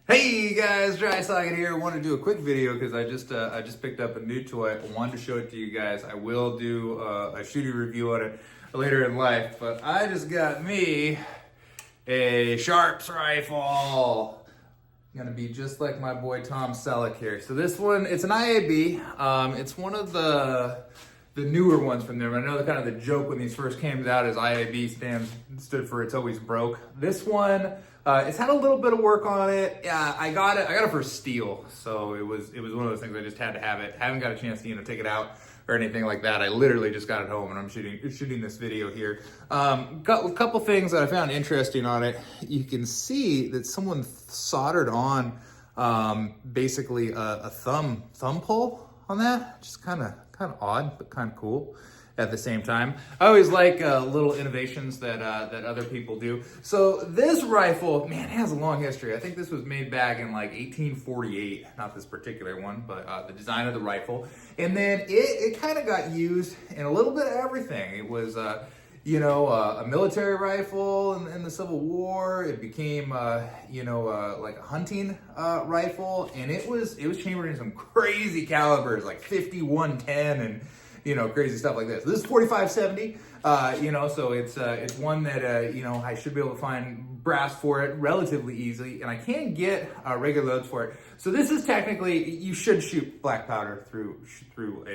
Hey guys, Dry Socket here. I want to do a quick video because I just picked up a new toy. I wanted to show it to you guys. I will do a shooting review on it later in life, but I just got me a Sharps rifle. Gonna be just like my boy Tom Selleck here. So this one, it's an IAB. It's one of the newer ones from them. I know the kind of the joke when these first came out is IAB stood for it's always broke. This one, it's had a little bit of work on it. Yeah, I got it for steel, so it was one of those things I just had to have it. Haven't got a chance to take it out or anything like that. I literally just got it home and I'm shooting this video here. Got a couple things that I found interesting on it. You can see that someone soldered on basically a thumb pull on that. Just kind of odd, but kind of cool at the same time. I always like little innovations that other people do. So this rifle, man, it has a long history. I think this was made back in like 1848, not this particular one, but the design of the rifle. And then it kind of got used in a little bit of everything. It was, a military rifle in the Civil War. It became, like a hunting rifle, and it was chambered in some crazy calibers, like 50, 110, and crazy stuff like this. This is 4570, so it's one that, I should be able to find brass for it relatively easily, and I can get regular loads for it. So this is technically, you should shoot black powder through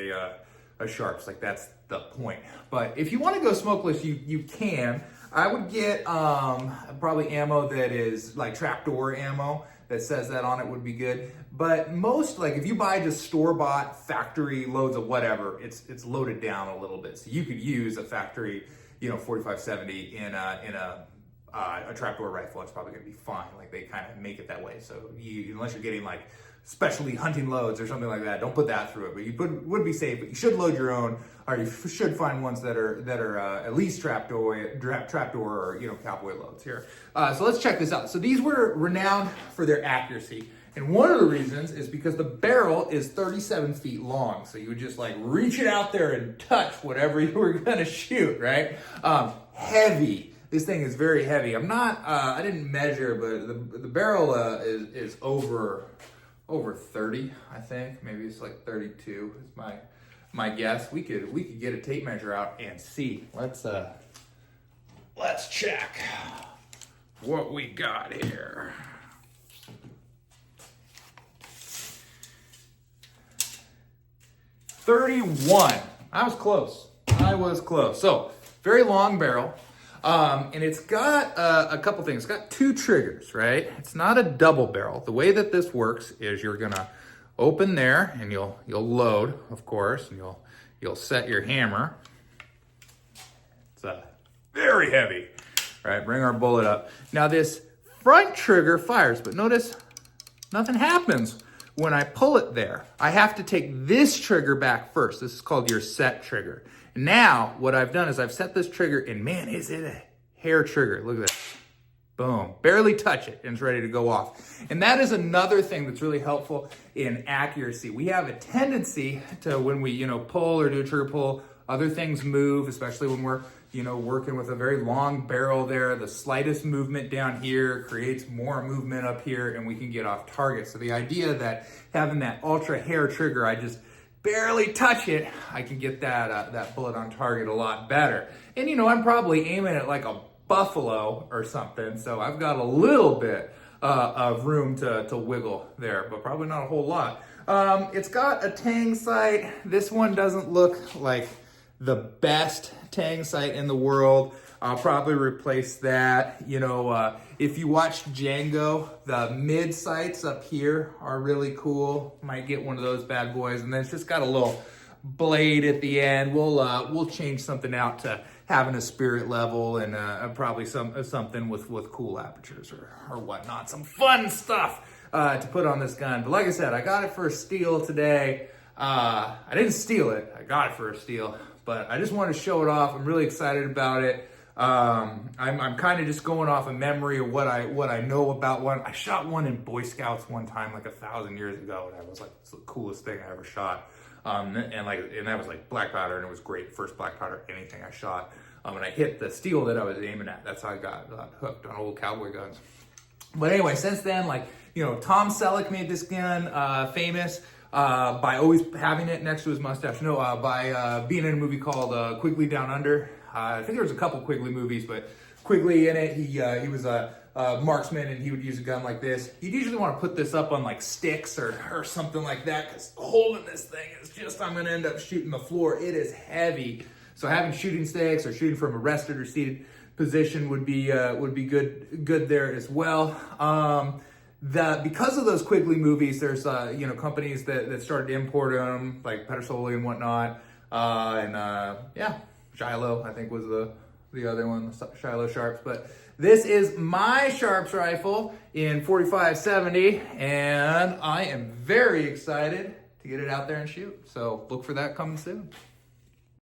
a Sharps, like that's the point. But if you want to go smokeless, you can. I would get probably ammo that is like trapdoor ammo that says that on it would be good. But most, like if you buy just store-bought factory loads of whatever, it's loaded down a little bit. So you could use a factory, 4570 in a trapdoor rifle. It's probably gonna be fine. Like they kind of make it that way. So unless you're getting like specialty hunting loads or something like that, don't put that through it. But you would be safe. But you should load your own, or you should find ones that are at least trapdoor or cowboy loads here. So let's check this out. So these were renowned for their accuracy, and one of the reasons is because the barrel is 37 feet long. So you would just like reach it out there and touch whatever you were gonna shoot, right? Heavy. This thing is very heavy. I didn't measure, but the barrel is over 30, I think. Maybe it's like 32 is my guess. We could get a tape measure out and see. Let's check what we got here. 31. I was close. So very long barrel. And it's got a couple things. It's got two triggers, right? It's not a double barrel. The way that this works is you're gonna open there and you'll load, of course, and you'll set your hammer. It's very heavy, right? Bring our bullet up. Now this front trigger fires, but notice nothing happens when I pull it there. I have to take this trigger back first. This is called your set trigger. Now, what I've done is I've set this trigger, and man, is it a hair trigger. Look at that. Boom. Barely touch it, and it's ready to go off. And that is another thing that's really helpful in accuracy. We have a tendency to, when we, pull or do a trigger pull, other things move, especially when we're, working with a very long barrel there. The slightest movement down here creates more movement up here, and we can get off target. So the idea that having that ultra hair trigger, I just barely touch it, I can get that bullet on target a lot better. And I'm probably aiming at like a buffalo or something, so I've got a little bit of room to wiggle there, but probably not a whole lot. It's got a tang sight. This one doesn't look like the best tang sight in the world. I'll probably replace that. If you watch Django, the mid sights up here are really cool. Might get one of those bad boys, and then it's just got a little blade at the end. We'll change something out to having a spirit level and probably something with cool apertures or whatnot. Some fun stuff to put on this gun. But like I said, I got it for a steal today. I didn't steal it. I got it for a steal, but I just wanted to show it off. I'm really excited about it. I'm kind of just going off of memory of what I know about one. I shot one in Boy Scouts one time, like 1,000 years ago, and that was like the coolest thing I ever shot. And that was like black powder, and it was great. First black powder anything I shot. And I hit the steel that I was aiming at. That's how I got hooked on old cowboy guns. But anyway, since then, like Tom Selleck made this gun famous by always having it next to his mustache. No, by being in a movie called Quigly Down Under. I think there was a couple Quigly movies, but Quigly in it, he was a marksman, and he would use a gun like this. You'd usually want to put this up on like sticks or something like that, because holding this thing is just, I'm going to end up shooting the floor. It is heavy. So having shooting sticks or shooting from a rested or seated position would be good there as well. Because of those Quigly movies, there's companies that started importing them, like Pedersoli and whatnot, Shiloh I think was the other one, Shiloh Sharps. But this is my Sharps rifle in 4570, and I am very excited to get it out there and shoot. So look for that coming soon.